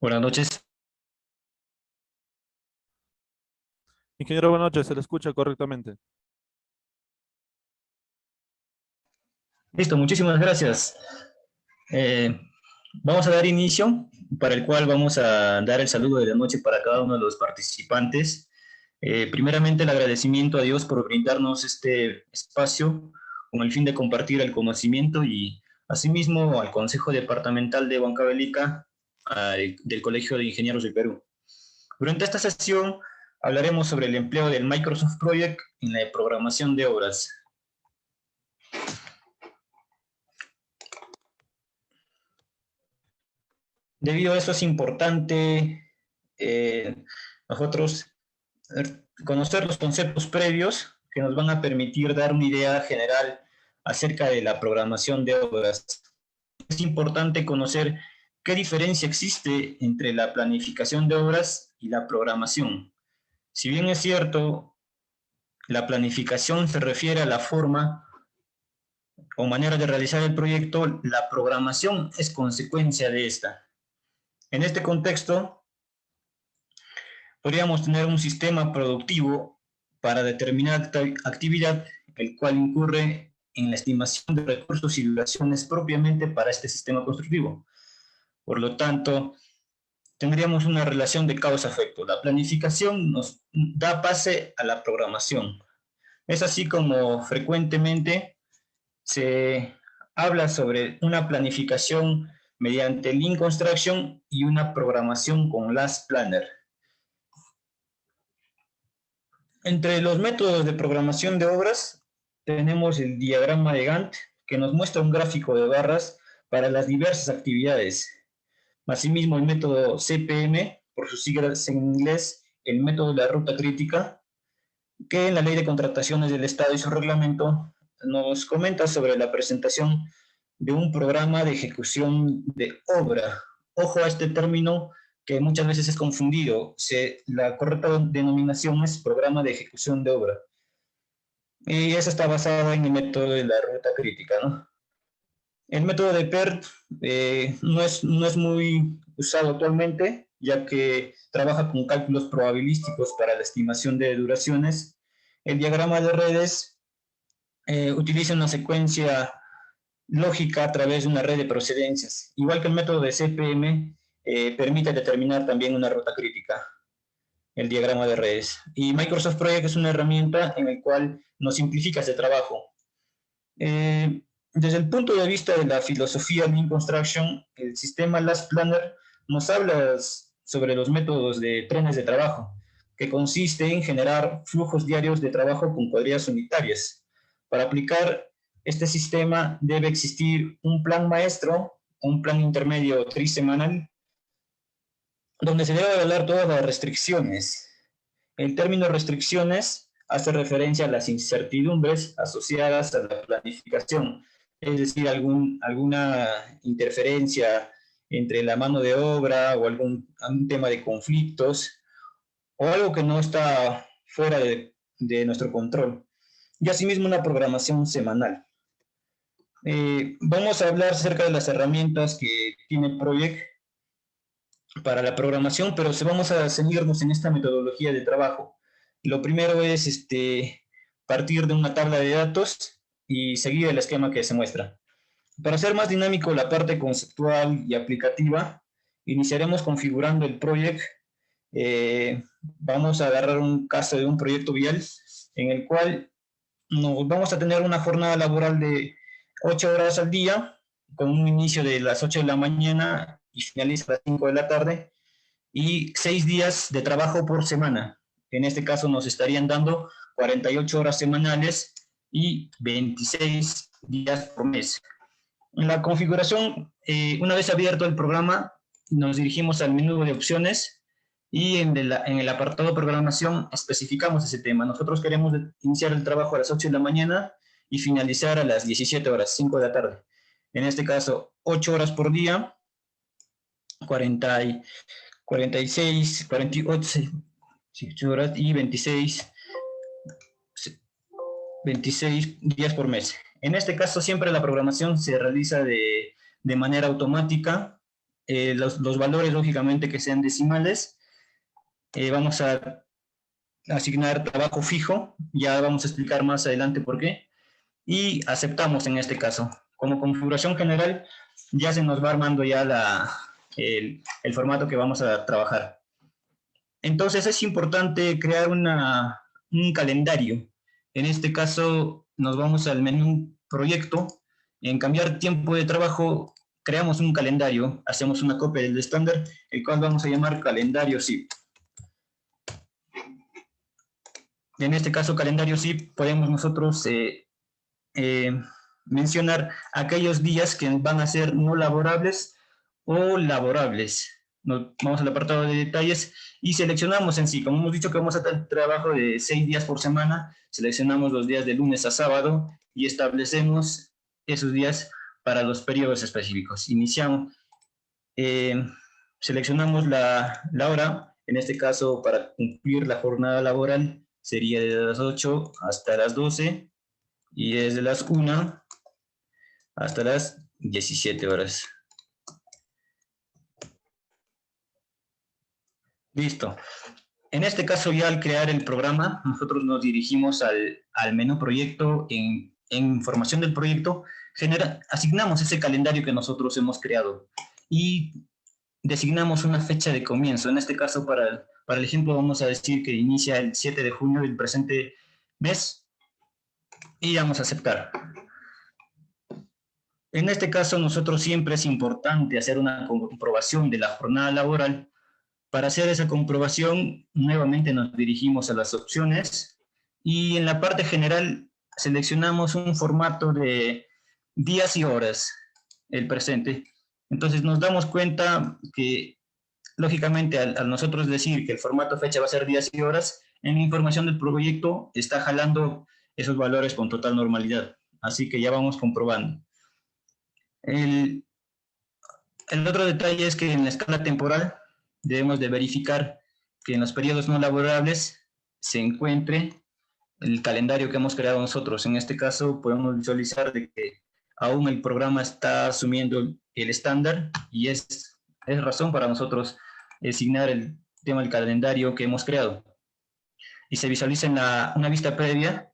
Buenas noches. Ingeniero, buenas noches, se le escucha correctamente. Listo, muchísimas gracias. Eh, Vamos a dar inicio, para el cual vamos a dar el saludo de la noche para cada uno de los participantes. Primeramente, el agradecimiento a Dios por brindarnos este espacio con el fin de compartir el conocimiento y asimismo al Consejo Departamental de Huancavelica del Colegio de Ingenieros del Perú. Durante esta sesión hablaremos sobre el empleo del Microsoft Project en la programación de obras. Debido a eso es importante nosotros conocer los conceptos previos que nos van a permitir dar una idea general acerca de la programación de obras. Es importante conocer qué diferencia existe entre la planificación de obras y la programación. Si bien es cierto, la planificación se refiere a la forma o manera de realizar el proyecto, la programación es consecuencia de esta. En este contexto, podríamos tener un sistema productivo para determinada actividad, el cual incurre en la estimación de recursos y duraciones propiamente para este sistema constructivo. Por lo tanto, tendríamos una relación de causa-efecto. La planificación nos da base a la programación. Es así como frecuentemente se habla sobre una planificación mediante Lean Construction y una programación con Last Planner. Entre los métodos de programación de obras tenemos el diagrama de Gantt, que nos muestra un gráfico de barras para las diversas actividades. Asimismo, el método CPM, por sus siglas en inglés, el método de la ruta crítica, que en la Ley de Contrataciones del Estado y su reglamento nos comenta sobre la presentación de un programa de ejecución de obra. Ojo a este término que muchas veces es confundido. La correcta denominación es programa de ejecución de obra. Y esa está basada en el método de la ruta crítica, ¿no? El método de PERT no es muy usado actualmente, ya que trabaja con cálculos probabilísticos para la estimación de duraciones. El diagrama de redes utiliza una secuencia lógica a través de una red de procedencias. Igual que el método de CPM, permite determinar también una ruta crítica, el diagrama de redes. Y Microsoft Project es una herramienta en la cual nos simplifica ese trabajo. Desde el punto de vista de la filosofía Lean Construction, el sistema Last Planner nos habla sobre los métodos de trenes de trabajo, que consiste en generar flujos diarios de trabajo con cuadrillas unitarias. Para aplicar este sistema debe existir un plan maestro, un plan intermedio trisemanal, donde se debe evaluar todas las restricciones. El término restricciones hace referencia a las incertidumbres asociadas a la planificación, es decir, alguna interferencia entre la mano de obra o algún tema de conflictos o algo que no está fuera de nuestro control. Y asimismo una programación semanal. Vamos a hablar acerca de las herramientas que tiene Project para la programación, pero vamos a ceñirnos en esta metodología de trabajo. Lo primero es partir de una tabla de datos y seguir el esquema que se muestra. Para hacer más dinámico la parte conceptual y aplicativa, iniciaremos configurando el project. Vamos a agarrar un caso de un proyecto vial en el cual vamos a tener una jornada laboral de 8 horas al día, con un inicio de las 8 de la mañana y finaliza a las 5 de la tarde, y 6 días de trabajo por semana. En este caso nos estarían dando 48 horas semanales y 26 días por mes. En la configuración, una vez abierto el programa, nos dirigimos al menú de opciones y en el apartado programación especificamos ese tema. Nosotros queremos iniciar el trabajo a las 8 de la mañana y finalizar a las 17 horas, 5 de la tarde. En este caso, 8 horas por día, 46, 48 horas y 26 días por mes. En este caso, siempre la programación se realiza de manera automática los valores, lógicamente, que sean decimales. Vamos a asignar trabajo fijo, ya vamos a explicar más adelante por qué, y aceptamos en este caso. Como configuración general, ya se nos va armando ya el formato que vamos a trabajar. Entonces es importante crear un calendario. En este caso nos vamos al menú proyecto. En cambiar tiempo de trabajo, creamos un calendario, hacemos una copia del estándar, el cual vamos a llamar calendario SIP. En este caso, calendario SIP, podemos nosotros mencionar aquellos días que van a ser no laborables o laborables. Nos vamos al apartado de detalles y seleccionamos en sí, como hemos dicho que vamos a tener trabajo de 6 días por semana, seleccionamos los días de lunes a sábado y establecemos esos días para los periodos específicos. Iniciamos, seleccionamos la hora, en este caso para cumplir la jornada laboral sería de las 8 hasta las 12 y desde las 1 hasta las 17 horas. Listo. En este caso, ya al crear el programa, nosotros nos dirigimos al menú proyecto. En información del proyecto, asignamos ese calendario que nosotros hemos creado y designamos una fecha de comienzo. En este caso, para el ejemplo, vamos a decir que inicia el 7 de junio del presente mes y vamos a aceptar. En este caso, nosotros siempre es importante hacer una comprobación de la jornada laboral. Para hacer esa comprobación, nuevamente nos dirigimos a las opciones y en la parte general seleccionamos un formato de días y horas, el presente. Entonces nos damos cuenta que, lógicamente, al nosotros decir que el formato fecha va a ser días y horas, en la información del proyecto está jalando esos valores con total normalidad. Así que ya vamos comprobando. El otro detalle es que en la escala temporal debemos de verificar que en los periodos no laborables se encuentre el calendario que hemos creado nosotros. En este caso podemos visualizar de que aún el programa está asumiendo el estándar y es razón para nosotros asignar el tema del calendario que hemos creado. Y se visualiza en una vista previa,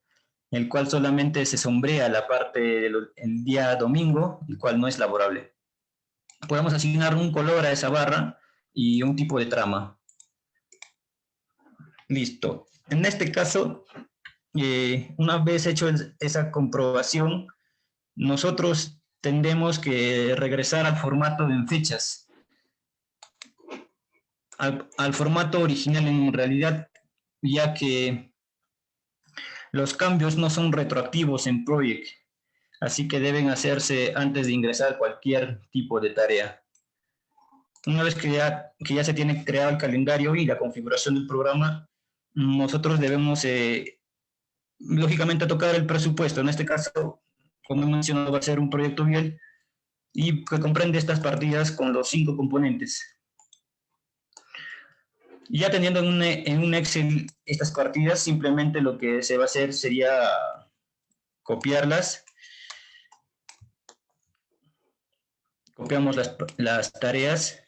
en el cual solamente se sombrea la parte del día domingo, el cual no es laborable. Podemos asignar un color a esa barra y un tipo de trama. Listo. En este caso, una vez hecho esa comprobación, nosotros tendremos que regresar al formato de fechas. Al formato original en realidad, ya que los cambios no son retroactivos en Project, así que deben hacerse antes de ingresar cualquier tipo de tarea. Una vez que ya se tiene creado el calendario y la configuración del programa, nosotros debemos, lógicamente, tocar el presupuesto. En este caso, como he mencionado, va a ser un proyecto vial y que comprende estas partidas con los 5 componentes. Ya teniendo en un Excel estas partidas, simplemente lo que se va a hacer sería copiarlas. Copiamos las tareas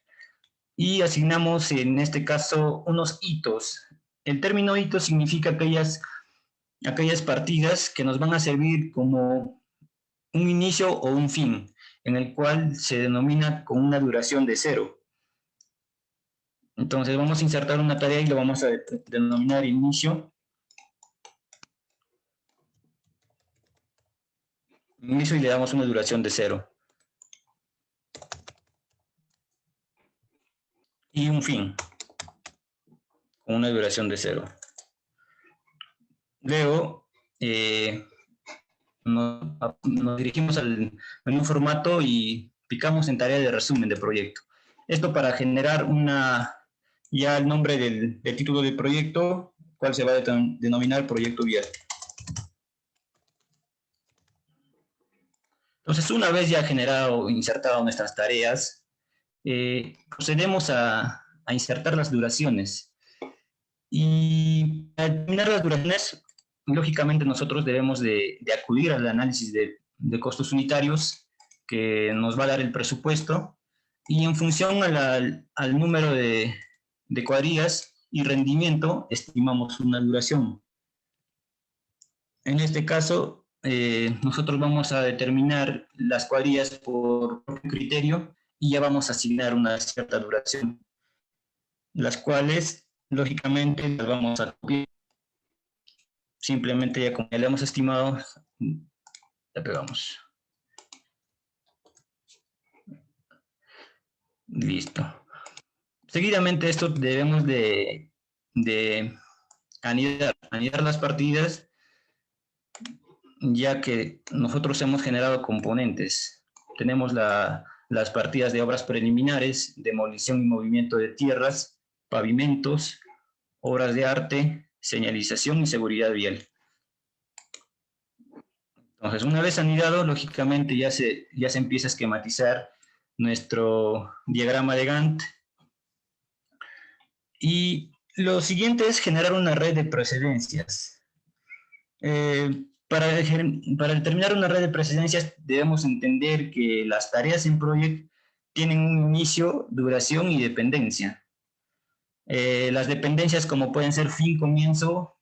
y asignamos en este caso unos hitos. El término hito significa aquellas partidas que nos van a servir como un inicio o un fin, en el cual se denomina con una duración de 0. Entonces vamos a insertar una tarea y lo vamos a denominar inicio. Inicio y le damos una duración de 0. Y un fin, con una duración de 0. Luego, nos dirigimos al menú formato y picamos en tarea de resumen de proyecto. Esto para generar ya el nombre del título del proyecto, cual se va a denominar proyecto vial. Entonces, una vez ya generado o insertado nuestras tareas, procedemos a insertar las duraciones. Y al determinar las duraciones, lógicamente nosotros debemos de acudir al análisis de costos unitarios que nos va a dar el presupuesto y en función al número de cuadrillas y rendimiento, estimamos una duración. En este caso, nosotros vamos a determinar las cuadrillas por criterio y ya vamos a asignar una cierta duración, las cuales, lógicamente, las vamos a copiar. Simplemente ya como ya le hemos estimado, le pegamos. Listo. Seguidamente esto debemos de anidar las partidas, ya que nosotros hemos generado componentes. Tenemos las partidas de obras preliminares, demolición y movimiento de tierras, pavimentos, obras de arte, señalización y seguridad vial. Entonces, una vez anidado, lógicamente ya se empieza a esquematizar nuestro diagrama de Gantt. Y lo siguiente es generar una red de precedencias. Para determinar una red de precedencias debemos entender que las tareas en Project tienen un inicio, duración y dependencia. Las dependencias, como pueden ser fin, comienzo,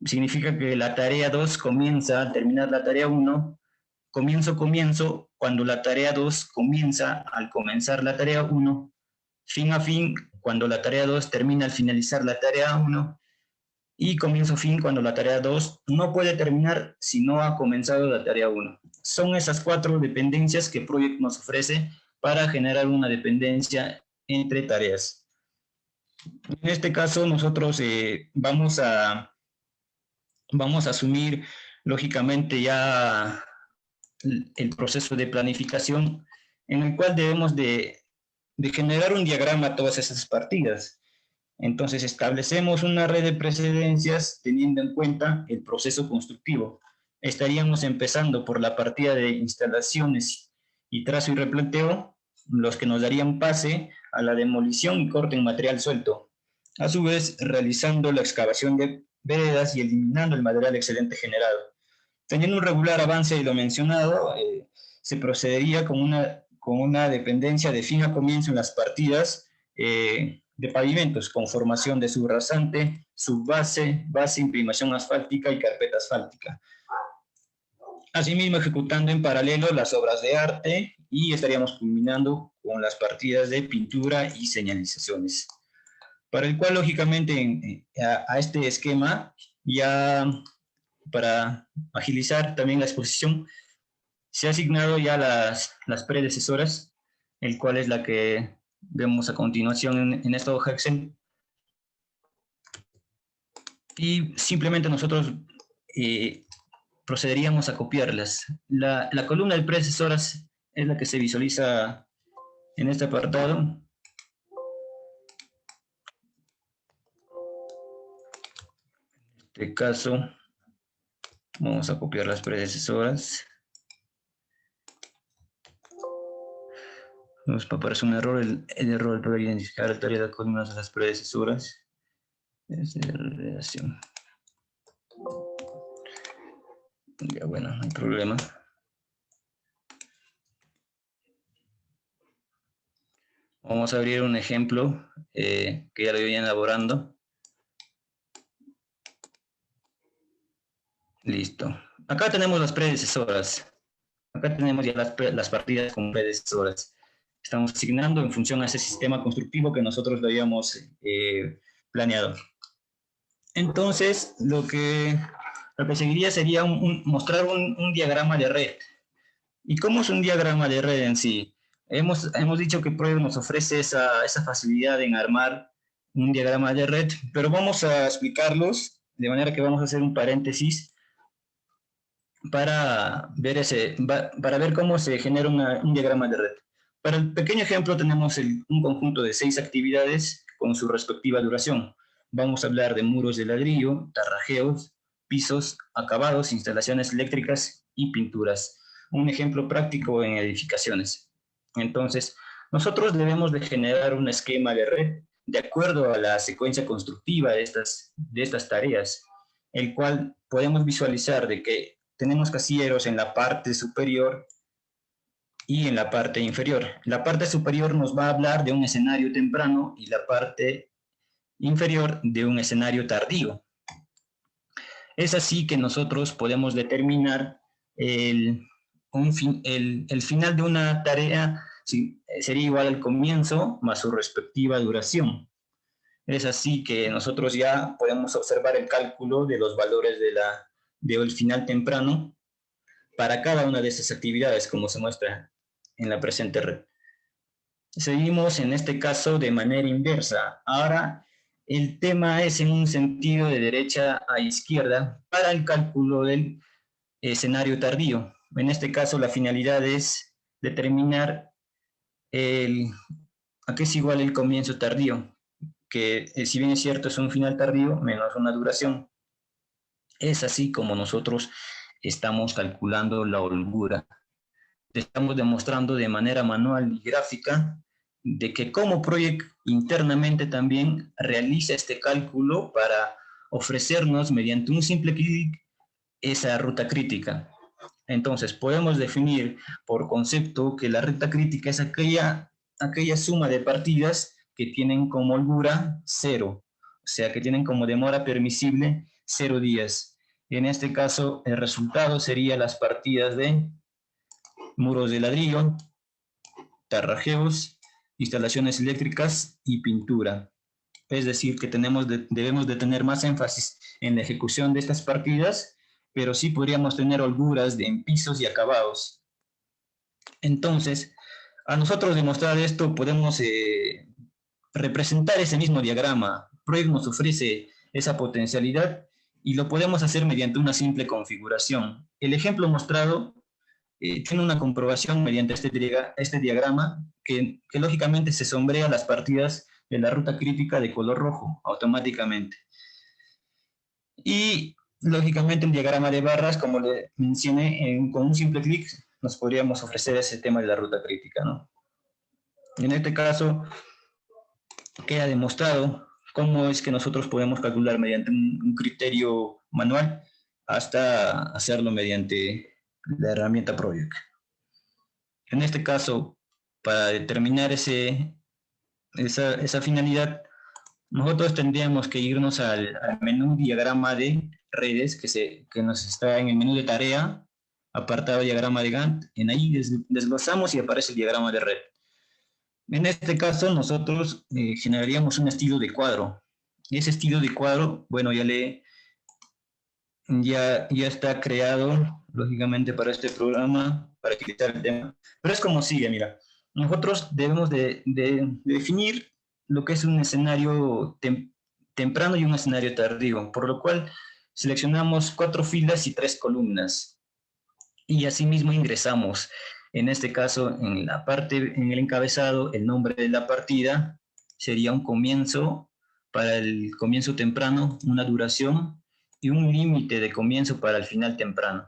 significa que la tarea 2 comienza al terminar la tarea 1, comienzo, cuando la tarea 2 comienza al comenzar la tarea 1, fin a fin, cuando la tarea 2 termina al finalizar la tarea 1, y comienzo-fin cuando la tarea 2 no puede terminar si no ha comenzado la tarea 1. Son esas 4 dependencias que Project nos ofrece para generar una dependencia entre tareas. En este caso nosotros vamos a asumir lógicamente ya el proceso de planificación en el cual debemos de generar un diagrama a todas esas partidas. Entonces establecemos una red de precedencias teniendo en cuenta el proceso constructivo. Estaríamos empezando por la partida de instalaciones y trazo y replanteo, los que nos darían pase a la demolición y corte en material suelto. A su vez, realizando la excavación de veredas y eliminando el material excedente generado. Teniendo un regular avance de lo mencionado, se procedería con una dependencia de fin a comienzo en las partidas de pavimentos, con formación de subrasante, subbase, base, imprimación asfáltica y carpeta asfáltica. Asimismo, ejecutando en paralelo las obras de arte y estaríamos culminando con las partidas de pintura y señalizaciones. Para el cual, lógicamente, a este esquema, ya para agilizar también la exposición, se ha asignado ya las predecesoras, el cual es la que vemos a continuación en esta hoja Excel. Y simplemente nosotros procederíamos a copiarlas. La columna de predecesoras es la que se visualiza en este apartado. En este caso, vamos a copiar las predecesoras. Nos aparece un error, el error para identificar la tarea de columnas de las predecesoras. Es de redacción. Ya, bueno, no hay problema. Vamos a abrir un ejemplo que ya lo voy elaborando. Listo. Acá tenemos las predecesoras. Acá tenemos ya las partidas con predecesoras. Estamos asignando en función a ese sistema constructivo que nosotros lo habíamos planeado. Entonces, lo que seguiría sería mostrar un diagrama de red. ¿Y cómo es un diagrama de red en sí? Hemos dicho que Project nos ofrece esa facilidad en armar un diagrama de red, pero vamos a explicarlos de manera que vamos a hacer un paréntesis para ver cómo se genera un diagrama de red. Para el pequeño ejemplo tenemos un conjunto de 6 actividades con su respectiva duración. Vamos a hablar de muros de ladrillo, tarrajeos, pisos, acabados, instalaciones eléctricas y pinturas. Un ejemplo práctico en edificaciones. Entonces, nosotros debemos de generar un esquema de red de acuerdo a la secuencia constructiva de estas tareas, el cual podemos visualizar de que tenemos casilleros en la parte superior y en la parte inferior. La parte superior nos va a hablar de un escenario temprano y la parte inferior de un escenario tardío. Es así que nosotros podemos determinar el final de una tarea sería igual al comienzo más su respectiva duración. Es así que nosotros ya podemos observar el cálculo de los valores del final temprano para cada una de esas actividades, como se muestra en la presente red. Seguimos en este caso de manera inversa. Ahora el tema es en un sentido de derecha a izquierda para el cálculo del escenario tardío. En este caso la finalidad es determinar a qué es igual el comienzo tardío, que si bien es cierto es un final tardío menos una duración. Es así como nosotros estamos calculando la holgura. Estamos demostrando de manera manual y gráfica de que como Project internamente también realiza este cálculo para ofrecernos mediante un simple clic esa ruta crítica. Entonces podemos definir por concepto que la ruta crítica es aquella suma de partidas que tienen como holgura 0, o sea que tienen como demora permisible 0 días. En este caso el resultado sería las partidas de muros de ladrillo, tarrajeos, instalaciones eléctricas y pintura. Es decir, que debemos de tener más énfasis en la ejecución de estas partidas, pero sí podríamos tener holguras en pisos y acabados. Entonces, a nosotros demostrar esto podemos representar ese mismo diagrama. Project nos ofrece esa potencialidad y lo podemos hacer mediante una simple configuración. El ejemplo mostrado tiene una comprobación mediante este diagrama que lógicamente se sombrea las partidas de la ruta crítica de color rojo automáticamente. Y lógicamente el diagrama de barras, como le mencioné, con un simple clic nos podríamos ofrecer ese tema de la ruta crítica, ¿no? En este caso queda demostrado cómo es que nosotros podemos calcular mediante un criterio manual hasta hacerlo mediante la herramienta Project. En este caso, para determinar esa finalidad, nosotros tendríamos que irnos al menú diagrama de redes que nos está en el menú de tarea, apartado diagrama de Gantt. En ahí desglosamos y aparece el diagrama de red. En este caso, nosotros generaríamos un estilo de cuadro. Y ese estilo de cuadro, bueno, ya está creado, lógicamente, para este programa, para quitar el tema. Pero es como sigue, mira. Nosotros debemos de definir lo que es un escenario temprano y un escenario tardío, por lo cual seleccionamos 4 filas y 3 columnas. Y asimismo ingresamos, en este caso, en el encabezado, el nombre de la partida sería un comienzo, para el comienzo temprano, una duración y un límite de comienzo para el final temprano.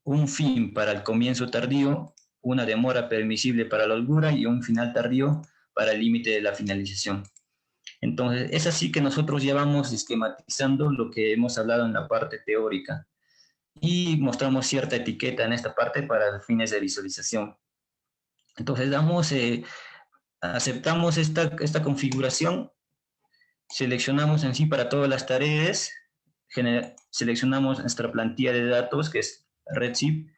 Un fin para el comienzo tardío, una demora permisible para la holgura y un final tardío para el límite de la finalización. Entonces, es así que nosotros ya vamos esquematizando lo que hemos hablado en la parte teórica y mostramos cierta etiqueta en esta parte para fines de visualización. Entonces, aceptamos esta configuración, seleccionamos en sí para todas las tareas, seleccionamos nuestra plantilla de datos, que es Redshift,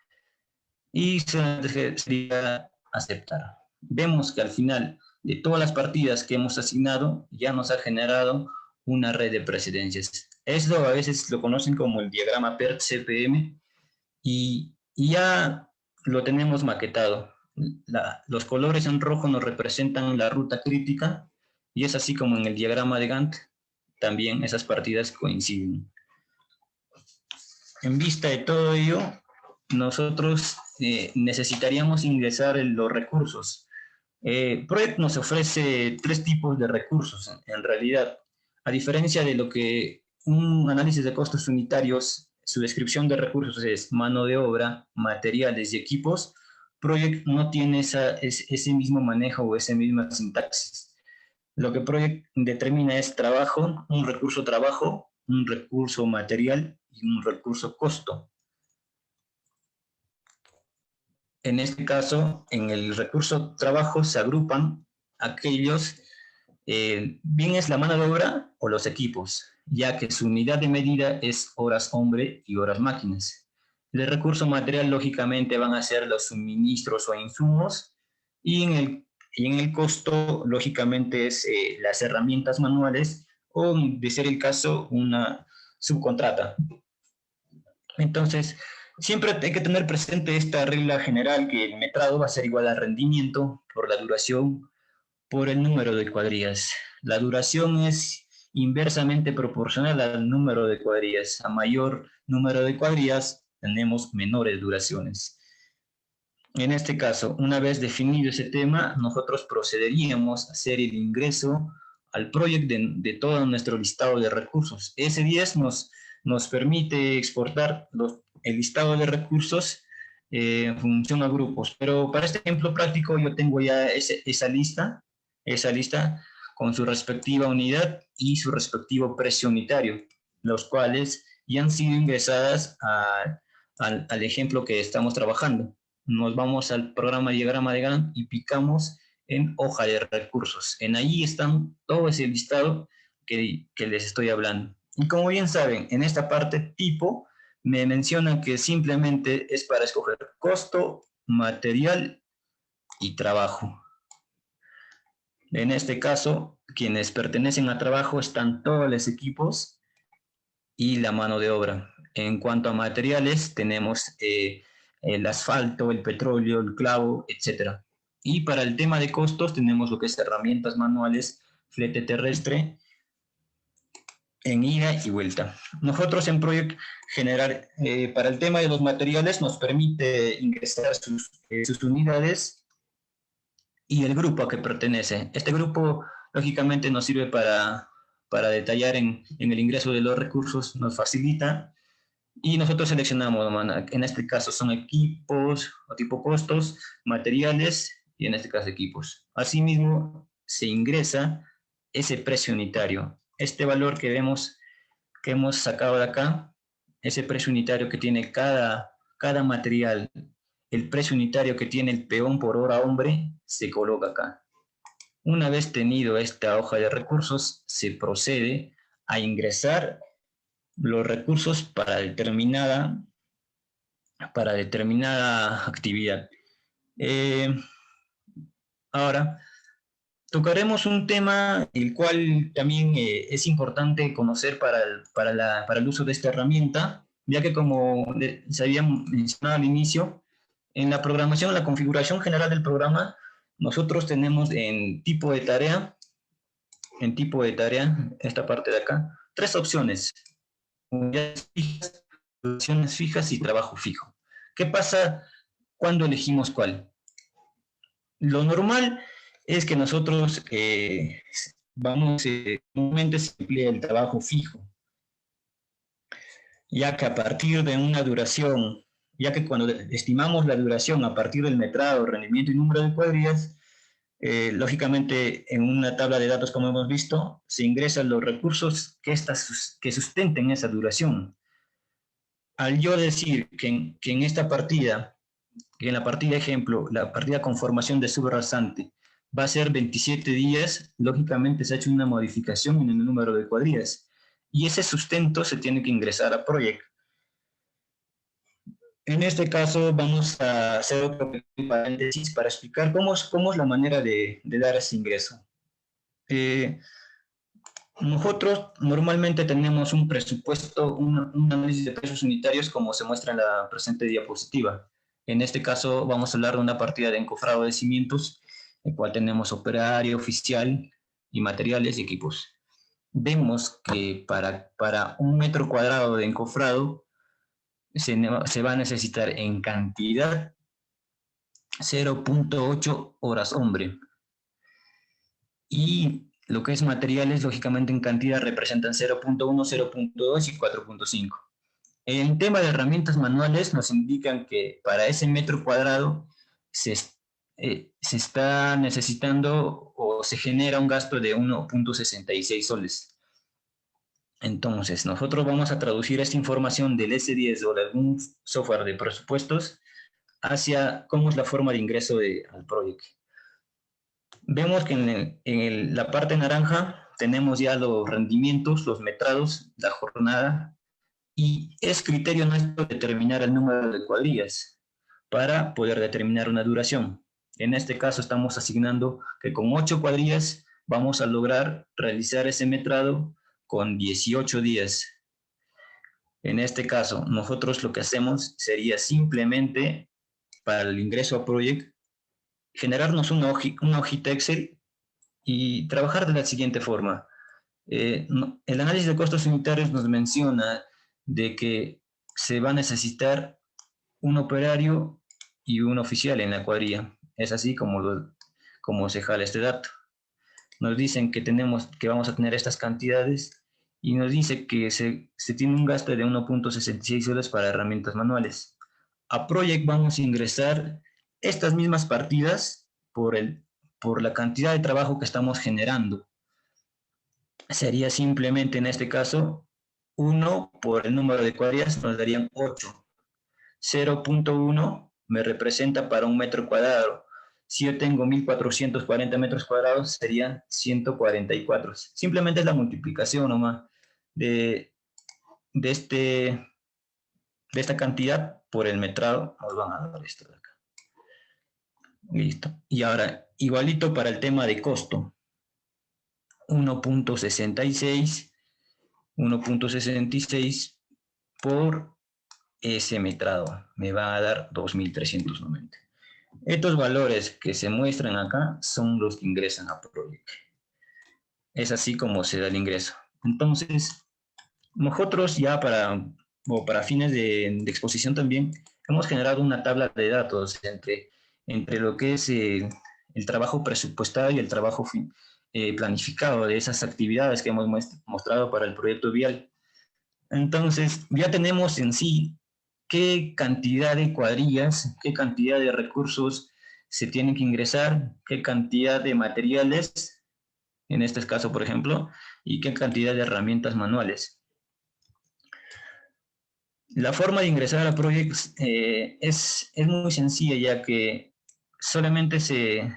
y sería aceptar. Vemos que al final de todas las partidas que hemos asignado, ya nos ha generado una red de precedencias. Esto a veces lo conocen como el diagrama PERT-CPM y ya lo tenemos maquetado. Los colores en rojo nos representan la ruta crítica y es así como en el diagrama de Gantt también esas partidas coinciden. En vista de todo ello, nosotros necesitaríamos ingresar los recursos. Project nos ofrece 3 tipos de recursos en realidad. A diferencia de lo que un análisis de costos unitarios, su descripción de recursos es mano de obra, materiales y equipos, Project no tiene ese mismo manejo o esa misma sintaxis. Lo que Project determina es trabajo, un recurso trabajo, un recurso material y un recurso costo. En este caso, en el recurso trabajo se agrupan aquellos, bien es la mano de obra o los equipos, ya que su unidad de medida es horas hombre y horas máquinas. El recurso material, lógicamente, van a ser los suministros o insumos, y en el costo, lógicamente, es las herramientas manuales o, de ser el caso, una subcontrata. Entonces, siempre hay que tener presente esta regla general, que el metrado va a ser igual al rendimiento por la duración por el número de cuadrillas. La duración es inversamente proporcional al número de cuadrillas. A mayor número de cuadrillas, tenemos menores duraciones. En este caso, una vez definido ese tema, nosotros procederíamos a hacer el ingreso al proyecto de todo nuestro listado de recursos. S10 nos permite exportar el listado de recursos en función a grupos, pero para este ejemplo práctico yo tengo ya esa lista con su respectiva unidad y su respectivo precio unitario, los cuales ya han sido ingresadas al ejemplo que estamos trabajando. Nos vamos al programa diagrama de Gantt y picamos en hoja de recursos. En ahí están todo ese listado que les estoy hablando. Y como bien saben, en esta parte tipo me mencionan que simplemente es para escoger costo, material y trabajo. En este caso, quienes pertenecen a trabajo están todos los equipos y la mano de obra. En cuanto a materiales, tenemos el asfalto, el petróleo, el clavo, etc. Y para el tema de costos, tenemos lo que es herramientas manuales, flete terrestre, en ida y vuelta. Nosotros en Project generar, para el tema de los materiales, nos permite ingresar sus unidades y el grupo a que pertenece. Este grupo, lógicamente, nos sirve para detallar en el ingreso de los recursos, nos facilita, y nosotros seleccionamos, en este caso son equipos o tipo costos, materiales y en este caso equipos. Asimismo, se ingresa ese precio unitario. Este valor que vemos, que hemos sacado de acá, ese precio unitario que tiene cada material, el precio unitario que tiene el peón por hora hombre, se coloca acá. Una vez tenido esta hoja de recursos, se procede a ingresar los recursos para determinada actividad. Ahora, tocaremos un tema el cual también es importante conocer para el uso de esta herramienta, ya que como se había mencionado al inicio, en la programación, la configuración general del programa, nosotros tenemos en tipo de tarea, esta parte de acá, 3 opciones: unidades fijas, funciones fijas y trabajo fijo. ¿Qué pasa cuando elegimos cuál? Lo normal es que nosotros normalmente se emplea el trabajo fijo, ya que a partir de una duración, ya que cuando estimamos la duración a partir del metrado, rendimiento y número de cuadrillas, lógicamente en una tabla de datos, como hemos visto, se ingresan los recursos que sustenten esa duración. Al yo decir que en esta partida, que en la partida ejemplo, la partida con formación de subrasante va a ser 27 días, lógicamente se ha hecho una modificación en el número de cuadrillas. Y ese sustento se tiene que ingresar a Project. En este caso vamos a hacer otro paréntesis para explicar cómo es la manera de dar ese ingreso. Nosotros normalmente tenemos un presupuesto, un análisis de precios unitarios como se muestra en la presente diapositiva. En este caso vamos a hablar de una partida de encofrado de cimientos, en el cual tenemos operario, oficial y materiales y equipos. Vemos que para 1 metro cuadrado de encofrado se va a necesitar en cantidad 0.8 horas hombre. Y lo que es materiales, lógicamente en cantidad representan 0.1, 0.2 y 4.5. En tema de herramientas manuales nos indican que para ese metro cuadrado se está necesitando o se genera un gasto de 1.66 soles. Entonces, nosotros vamos a traducir esta información del S10 o de algún software de presupuestos hacia cómo es la forma de ingreso al proyecto. Vemos que la parte naranja tenemos ya los rendimientos, los metrados, la jornada, y es criterio nuestro determinar el número de cuadrillas para poder determinar una duración. En este caso estamos asignando que con 8 cuadrillas vamos a lograr realizar ese metrado con 18 días. En este caso, nosotros lo que hacemos sería simplemente, para el ingreso a Project, generarnos una hojita Excel y trabajar de la siguiente forma. El análisis de costos unitarios nos menciona de que se va a necesitar un operario y un oficial en la cuadrilla. Es así como se jala este dato. Nos dicen que vamos a tener estas cantidades y nos dice que se tiene un gasto de 1.66 soles para herramientas manuales. A Project vamos a ingresar estas mismas partidas por la cantidad de trabajo que estamos generando. Sería simplemente en este caso 1 por el número de cuadrillas, nos darían 8. 0.1 me representa para un metro cuadrado. Si yo tengo 1440 metros cuadrados, serían 144. Simplemente es la multiplicación nomás de esta cantidad por el metrado. Nos van a dar esto de acá. Listo. Y ahora, igualito para el tema de costo. 1.66 por ese metrado. Me va a dar 2.390. Estos valores que se muestran acá son los que ingresan a Project. Es así como se da el ingreso. Entonces, nosotros ya para fines de exposición también, hemos generado una tabla de datos entre lo que es el trabajo presupuestado y el trabajo planificado de esas actividades que hemos mostrado para el proyecto vial. Entonces, ya tenemos en sí qué cantidad de cuadrillas, qué cantidad de recursos se tienen que ingresar, qué cantidad de materiales, en este caso, por ejemplo, y qué cantidad de herramientas manuales. La forma de ingresar a Project es muy sencilla, ya que solamente se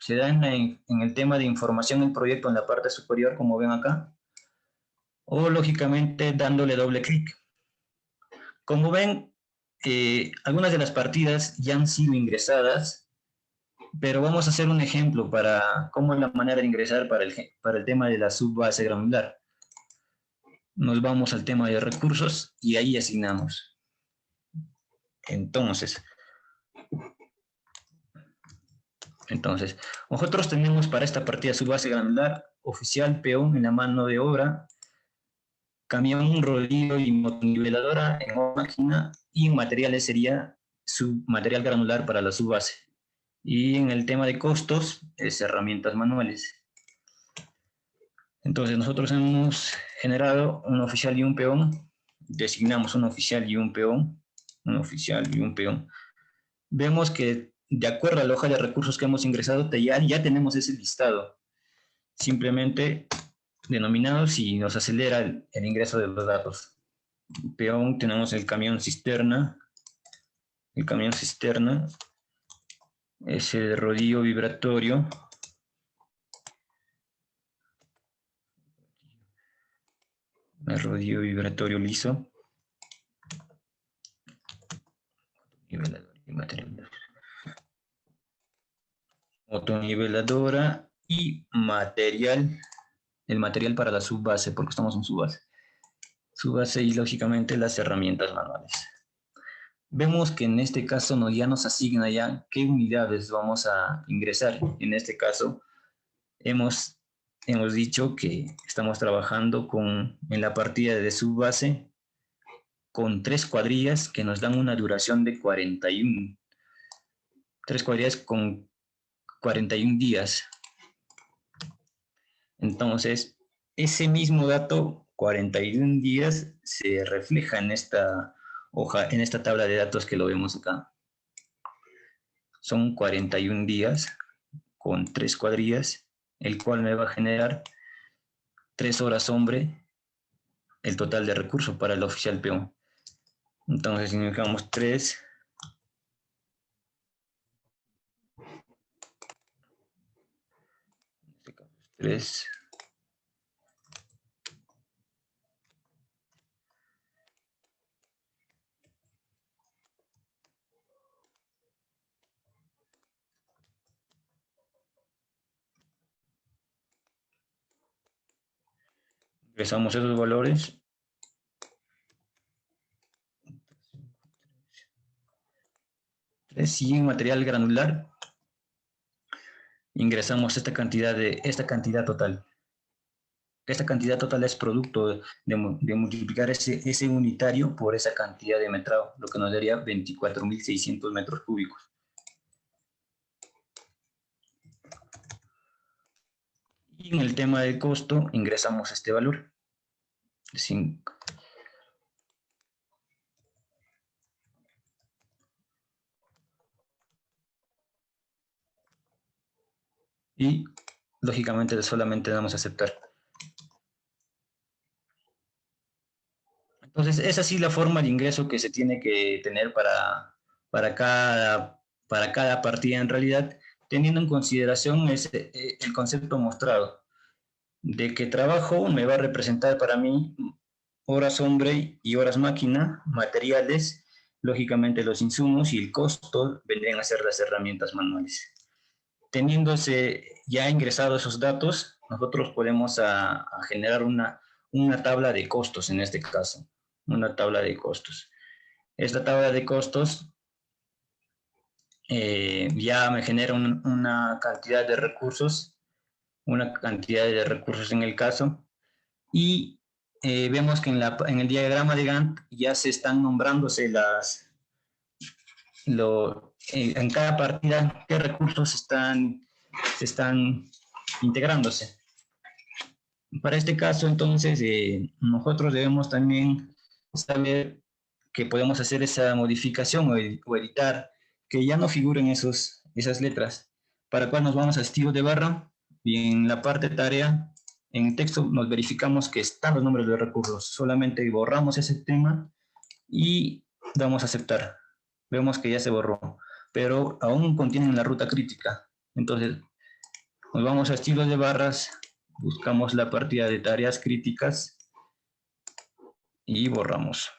da en el tema de información del proyecto en la parte superior, como ven acá, o lógicamente dándole doble clic. Como ven, algunas de las partidas ya han sido ingresadas, pero vamos a hacer un ejemplo para cómo es la manera de ingresar para el tema de la subbase granular. Nos vamos al tema de recursos y ahí asignamos. Entonces, nosotros tenemos para esta partida subbase granular, oficial, peón en la mano de obra, camión, rodillo y motoniveladora en máquina, y en materiales sería su material granular para la subbase. Y en el tema de costos es herramientas manuales. Entonces nosotros hemos generado un oficial y un peón, designamos un oficial y un peón, un oficial y un peón. Vemos que de acuerdo a la hoja de recursos que hemos ingresado, ya tenemos ese listado, simplemente denominados, y nos acelera el ingreso de los datos. Peón, tenemos el camión cisterna, es el rodillo vibratorio, el rodillo vibratorio liso, motoniveladora y material, el material para la subbase, porque estamos en subbase y lógicamente las herramientas manuales. Vemos que en este caso ya nos asigna ya qué unidades vamos a ingresar. En este caso hemos dicho que estamos trabajando en la partida de subbase con 3 cuadrillas que nos dan una duración de 41. 3 cuadrillas con 41 días. Entonces, ese mismo dato, 41 días, se refleja en esta hoja, en esta tabla de datos que lo vemos acá. Son 41 días con 3 cuadrillas, el cual me va a generar 3 horas hombre, el total de recursos para el oficial peón. Entonces, si indicamos 3 3. Ingresamos esos valores. Y en material granular ingresamos esta cantidad total. Esta cantidad total es producto de multiplicar ese unitario por esa cantidad de metrado, lo que nos daría 24.600 metros cúbicos. Y en el tema del costo ingresamos este valor. 5. Y lógicamente solamente damos a aceptar. Entonces, es así la forma de ingreso que se tiene que tener para cada partida en realidad, teniendo en consideración el concepto mostrado, de que trabajo me va a representar para mí horas hombre y horas máquina, materiales, lógicamente los insumos, y el costo vendrían a ser las herramientas manuales. Teniéndose ya ingresados esos datos, nosotros podemos generar una tabla de costos en este caso. Una tabla de costos. Esta tabla de costos ya me genera una cantidad de recursos, en el caso, y vemos que en el diagrama de Gantt ya se están nombrándose en cada partida qué recursos están integrándose. Para este caso, entonces, nosotros debemos también saber que podemos hacer esa modificación o editar, que ya no figuren esas letras, para cual nos vamos a estilos de barra, y en la parte tarea, en texto, nos verificamos que están los nombres de recursos, solamente borramos ese tema y damos a aceptar. Vemos que ya se borró, pero aún contienen la ruta crítica. Entonces, nos vamos a estilos de barras, buscamos la partida de tareas críticas y borramos.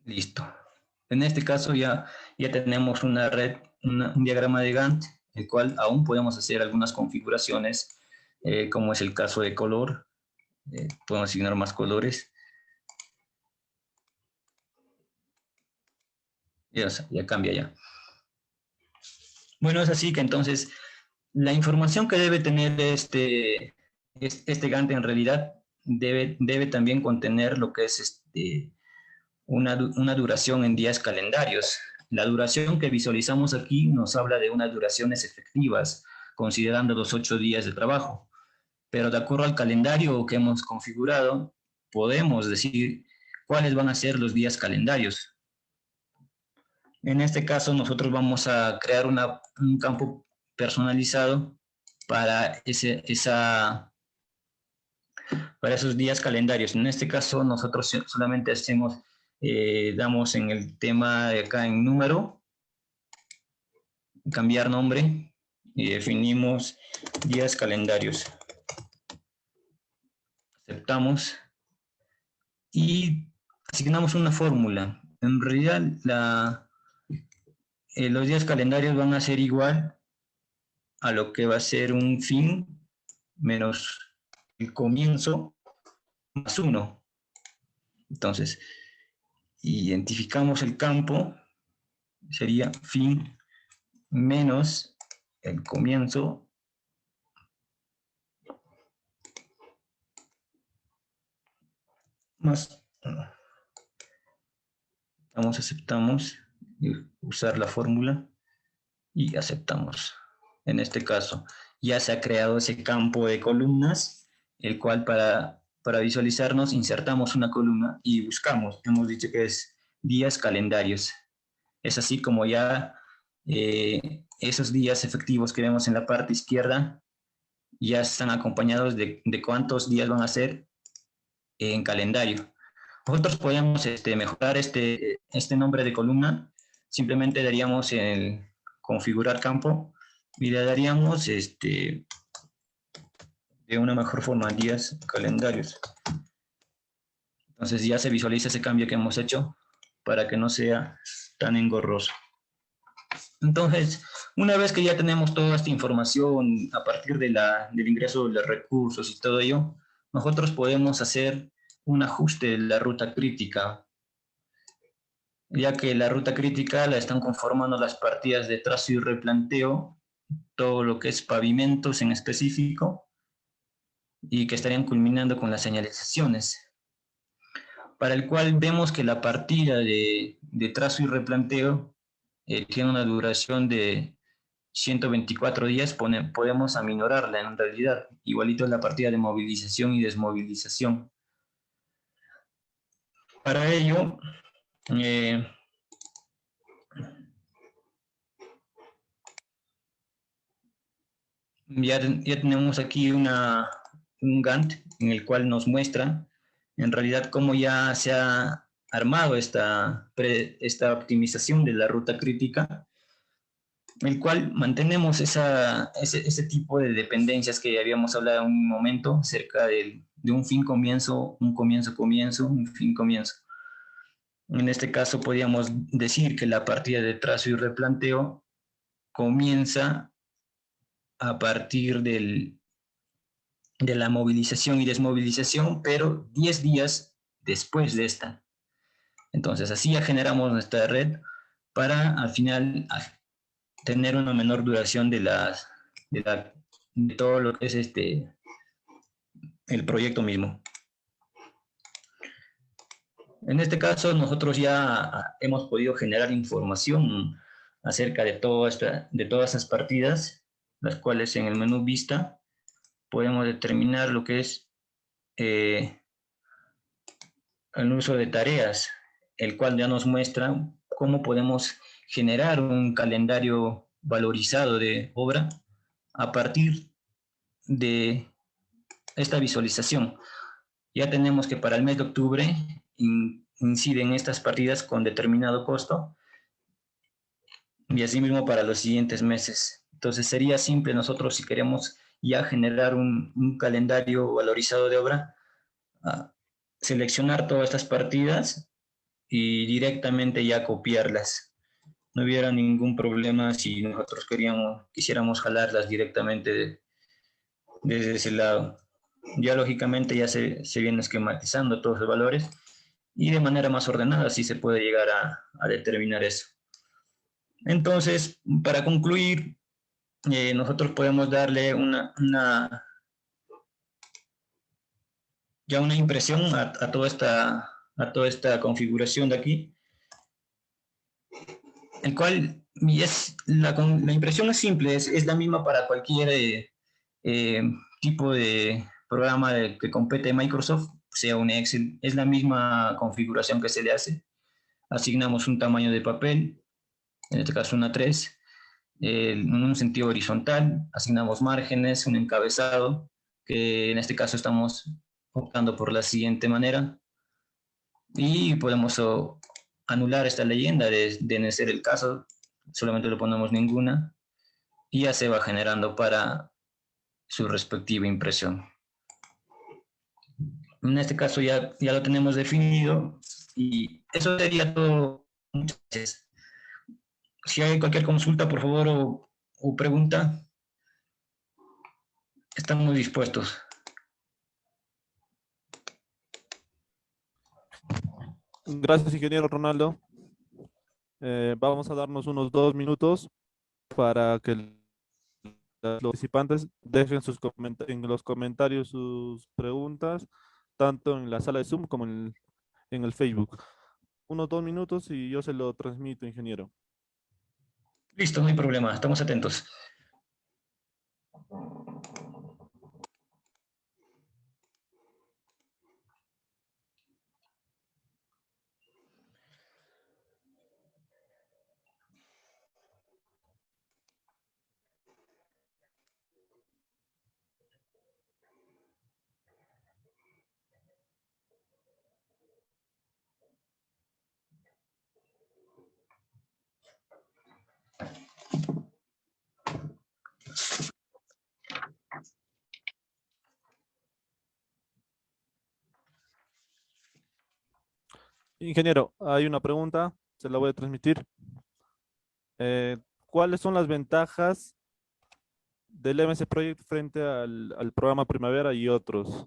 Listo. En este caso ya tenemos un diagrama de Gantt, el cual aún podemos hacer algunas configuraciones, como es el caso de color. Podemos asignar más colores. Ya cambia ya. Bueno, es así que entonces la información que debe tener este Gantt en realidad debe también contener lo que es una duración en días calendarios. La duración que visualizamos aquí nos habla de unas duraciones efectivas, considerando los 8 días de trabajo. Pero de acuerdo al calendario que hemos configurado, podemos decir cuáles van a ser los días calendarios. En este caso, nosotros vamos a crear un campo personalizado para esos días calendarios. En este caso, nosotros solamente damos en el tema de acá en número, cambiar nombre, y definimos días calendarios. Aceptamos y asignamos una fórmula. En realidad, los días calendarios van a ser igual a lo que va a ser un fin menos el comienzo más 1. Entonces, identificamos el campo, sería fin menos el comienzo más 1. Aceptamos usar la fórmula y aceptamos. En este caso, ya se ha creado ese campo de columnas, el cual para visualizarnos insertamos una columna y buscamos. Hemos dicho que es días calendarios. Es así como ya esos días efectivos que vemos en la parte izquierda ya están acompañados de cuántos días van a ser en calendario. Nosotros podemos mejorar este nombre de columna simplemente daríamos el configurar campo y le daríamos de una mejor forma días calendarios. Entonces ya se visualiza ese cambio que hemos hecho para que no sea tan engorroso. Entonces, una vez que ya tenemos toda esta información a partir del ingreso de los recursos y todo ello, nosotros podemos hacer un ajuste de la ruta crítica, ya que la ruta crítica la están conformando las partidas de trazo y replanteo, todo lo que es pavimentos en específico, y que estarían culminando con las señalizaciones, para el cual vemos que la partida de trazo y replanteo tiene una duración de 124 días, podemos aminorarla en realidad. Igualito es la partida de movilización y desmovilización. Para ello, ya tenemos aquí un Gantt en el cual nos muestra en realidad cómo ya se ha armado esta optimización de la ruta crítica, el cual mantenemos ese tipo de dependencias que habíamos hablado en un momento, cerca de un fin comienzo, un comienzo comienzo, un fin comienzo. En este caso podríamos decir que la partida de trazo y replanteo comienza a partir de la movilización y desmovilización, pero 10 días después de esta. Entonces así ya generamos nuestra red para al final tener una menor duración de todo lo que es el proyecto mismo. En este caso, nosotros ya hemos podido generar información acerca de todas esas partidas, las cuales en el menú vista podemos determinar lo que es el uso de tareas, el cual ya nos muestra cómo podemos generar un calendario valorizado de obra a partir de esta visualización. Ya tenemos que para el mes de octubre inciden estas partidas con determinado costo y así mismo para los siguientes meses. Entonces sería simple nosotros, si queremos ya generar un calendario valorizado de obra, seleccionar todas estas partidas y directamente ya copiarlas. No hubiera ningún problema si nosotros quisiéramos jalarlas directamente desde ese lado. Ya lógicamente ya se viene esquematizando todos los valores y de manera más ordenada sí se puede llegar a determinar eso. Entonces, para concluir, nosotros podemos darle ya una impresión a toda esta configuración de aquí, el cual la impresión es simple, es la misma para cualquier tipo de programa que compete Microsoft, sea un Excel, es la misma configuración que se le hace. Asignamos un tamaño de papel, en este caso una 3, en un sentido horizontal, asignamos márgenes, un encabezado, que en este caso estamos optando por la siguiente manera, y podemos anular esta leyenda de no ser el caso, solamente le ponemos ninguna, y ya se va generando para su respectiva impresión. En este caso ya lo tenemos definido, y eso sería todo. Muchas gracias. Si hay cualquier consulta, por favor, o pregunta, estamos dispuestos. Gracias, ingeniero Ronaldo. Vamos a darnos unos 2 minutos para que los participantes dejen en los comentarios sus preguntas, tanto en la sala de Zoom como en el Facebook. Unos 2 minutos y yo se lo transmito, ingeniero. Listo, no hay problema, estamos atentos. Ingeniero, hay una pregunta, se la voy a transmitir. ¿Cuáles son las ventajas del MS Project frente al programa Primavera y otros?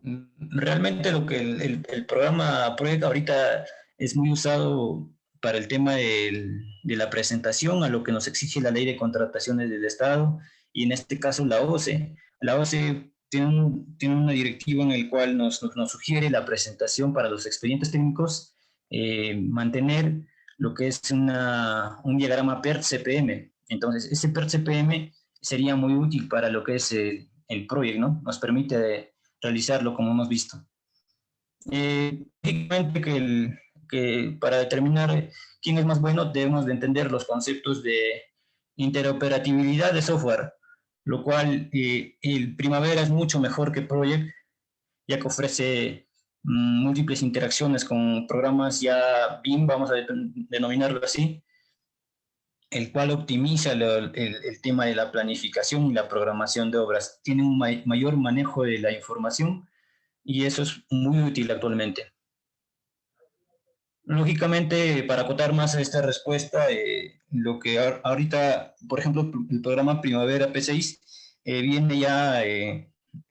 Realmente lo que el programa Project ahorita es muy usado para el tema de la presentación a lo que nos exige la ley de contrataciones del Estado y en este caso la OCE. La OCE tiene una directiva en el cual nos sugiere la presentación para los expedientes técnicos, mantener lo que es un diagrama PERT-CPM. Entonces, ese PERT-CPM sería muy útil para lo que es el Project, ¿no? Nos permite realizarlo como hemos visto. Lógicamente que para determinar quién es más bueno debemos de entender los conceptos de interoperabilidad de software, lo cual el Primavera es mucho mejor que Project, ya que ofrece múltiples interacciones con programas ya BIM, vamos a denominarlo así, el cual optimiza el tema de la planificación y la programación de obras. Tiene un mayor manejo de la información y eso es muy útil actualmente. Lógicamente, para acotar más a esta respuesta, lo que ahorita, por ejemplo, el programa Primavera P6 viene ya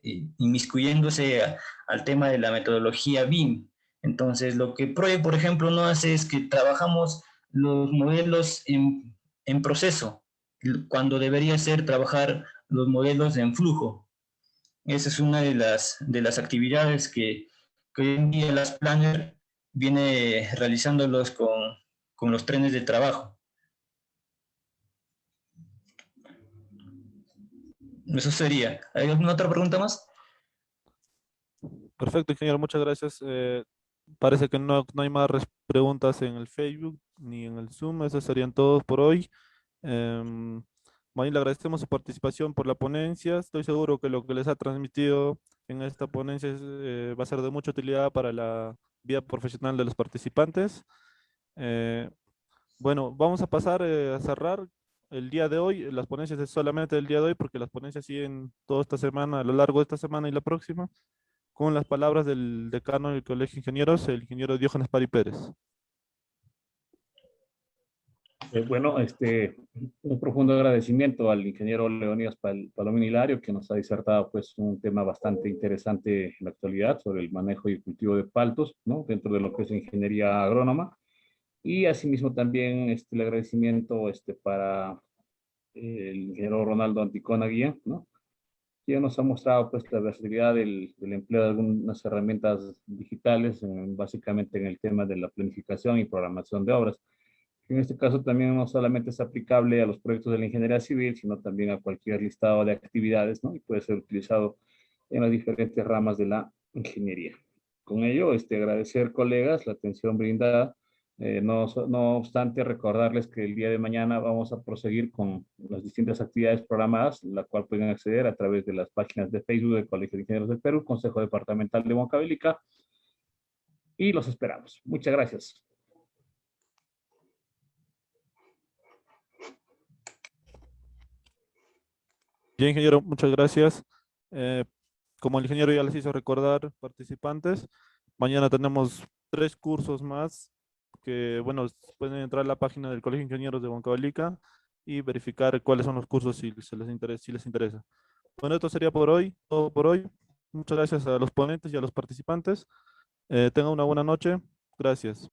inmiscuyéndose al tema de la metodología BIM. Entonces, lo que Project, por ejemplo, no hace es que trabajamos los modelos en proceso, cuando debería ser trabajar los modelos en flujo. Esa es una de las actividades que hoy en día las Planner viene realizándolos con los trenes de trabajo. Eso sería. ¿Hay alguna otra pregunta más? Perfecto, ingeniero, muchas gracias. Parece que no hay más preguntas en el Facebook ni en el Zoom. Esos serían todos por hoy. Más bien le agradecemos su participación por la ponencia. Estoy seguro que lo que les ha transmitido en esta ponencia va a ser de mucha utilidad para la vida profesional de los participantes. Eh, bueno, vamos a pasar a cerrar el día de hoy. Las ponencias es solamente el día de hoy porque las ponencias siguen toda esta semana, a lo largo de esta semana y la próxima, con las palabras del decano del Colegio de Ingenieros, el ingeniero Diógenes Pari Pérez. Bueno, un profundo agradecimiento al ingeniero Leonidas Palomín Hilario, que nos ha disertado pues un tema bastante interesante en la actualidad sobre el manejo y cultivo de paltos, ¿no? Dentro de lo que es ingeniería agrónoma. Y asimismo también el agradecimiento para el ingeniero Ronaldo Anticona Guía, ¿no? Quien nos ha mostrado pues la versatilidad del empleo de algunas herramientas digitales, básicamente en el tema de la planificación y programación de obras. En este caso también no solamente es aplicable a los proyectos de la ingeniería civil, sino también a cualquier listado de actividades, ¿no? Y puede ser utilizado en las diferentes ramas de la ingeniería. Con ello, agradecer, colegas, la atención brindada. No obstante, recordarles que el día de mañana vamos a proseguir con las distintas actividades programadas, la cual pueden acceder a través de las páginas de Facebook del Colegio de Ingenieros del Perú, Consejo Departamental de Huancavelica, y los esperamos. Muchas gracias. Bien, ingeniero, muchas gracias. Como el ingeniero ya les hizo recordar, participantes, mañana tenemos 3 cursos más que, bueno, pueden entrar a la página del Colegio de Ingenieros de Huancavelica y verificar cuáles son los cursos si les interesa. Bueno, esto sería por hoy, todo por hoy. Muchas gracias a los ponentes y a los participantes. Tengan una buena noche. Gracias.